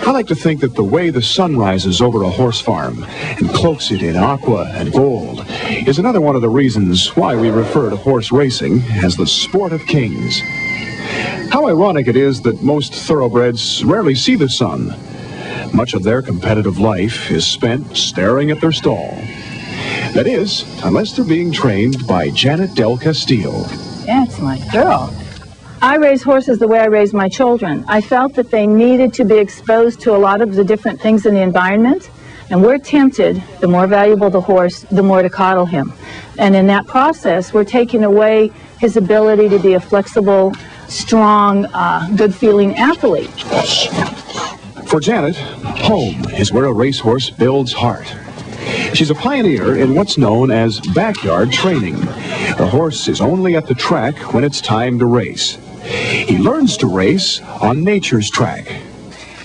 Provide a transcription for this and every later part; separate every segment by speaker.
Speaker 1: I like to think that the way the sun rises over a horse farm and cloaks it in aqua and gold is another one of the reasons why we refer to horse racing as the sport of kings. How ironic it is that most thoroughbreds rarely see the sun. Much of their competitive life is spent staring at their stall. That is, unless they're being trained by Janet Del Castillo.
Speaker 2: That's my girl. I raise horses the way I raise my children. I felt that they needed to be exposed to a lot of the different things in the environment, and we're tempted, the more valuable the horse, the more to coddle him. And in that process, we're taking away his ability to be a flexible, strong, good-feeling athlete.
Speaker 1: For Janet, home is where a racehorse builds heart. She's a pioneer in what's known as backyard training. The horse is only at the track when it's time to race. He learns to race on nature's track.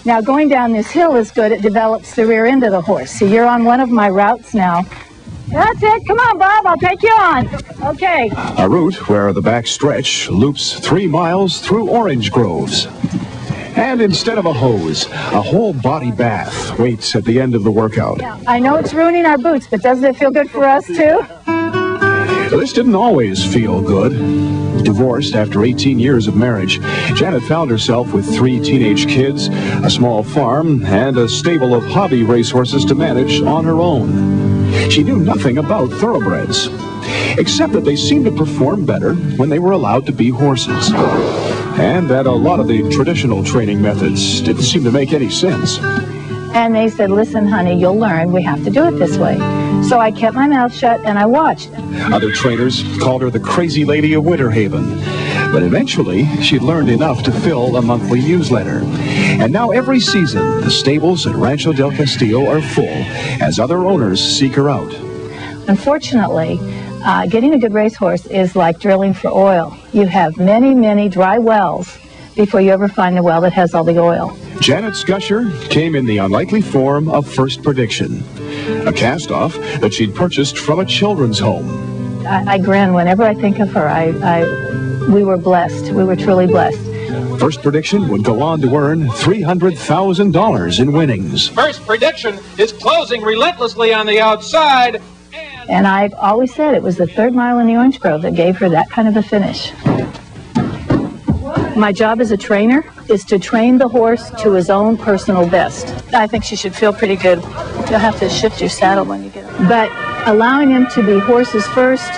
Speaker 2: Now, going down this hill is good. It develops the rear end of the horse. So you're on one of my routes now. That's it. Come on, Bob. I'll take you on. Okay.
Speaker 1: A route where the back stretch loops 3 miles through orange groves. And instead of a hose, a whole body bath waits at the end of the workout.
Speaker 2: I know it's ruining our boots, but doesn't it feel good for us, too?
Speaker 1: This didn't always feel good. Divorced after 18 years of marriage, Janet found herself with 3 teenage kids, a small farm, and a stable of hobby racehorses to manage on her own. She knew nothing about thoroughbreds, except that they seemed to perform better when they were allowed to be horses. And that a lot of the traditional training methods didn't seem to make any sense.
Speaker 2: And they said, listen, honey, you'll learn. We have to do it this way. So I kept my mouth shut and I watched.
Speaker 1: Other trainers called her the crazy lady of Winter Haven. But eventually, she learned enough to fill a monthly newsletter. And now every season, the stables at Rancho del Castillo are full as other owners seek her out.
Speaker 2: Unfortunately, getting a good racehorse is like drilling for oil. You have many, many dry wells before you ever find a well that has all the oil.
Speaker 1: Janet's gusher came in the unlikely form of First Prediction, a cast-off that she'd purchased from a children's home.
Speaker 2: I grin whenever I think of her. We were blessed. We were truly blessed.
Speaker 1: First Prediction would go on to earn $300,000 in winnings.
Speaker 3: First Prediction is closing relentlessly on the outside.
Speaker 2: And I've always said it was the 3rd mile in the orange grove that gave her that kind of a finish. My job as a trainer is to train the horse to his own personal best. I think she should feel pretty good. You'll have to shift your saddle when you get it. But allowing him to be horses first,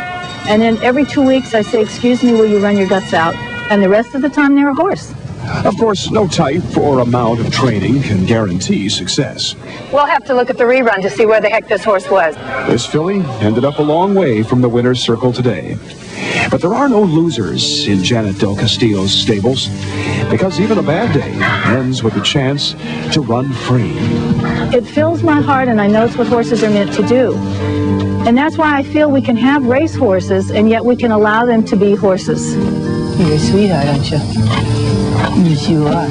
Speaker 2: and then every 2 weeks I say, excuse me, will you run your guts out? And the rest of the time they're a horse.
Speaker 1: Of course, no type or amount of training can guarantee success.
Speaker 2: We'll have to look at the rerun to see where the heck this horse was.
Speaker 1: This filly ended up a long way from the winner's circle today. But there are no losers in Janet Del Castillo's stables, because even a bad day ends with a chance to run free.
Speaker 2: It fills my heart, and I know it's what horses are meant to do. And that's why I feel we can have race horses, and yet we can allow them to be horses.
Speaker 4: You're a sweetheart, aren't you? Yes, you are.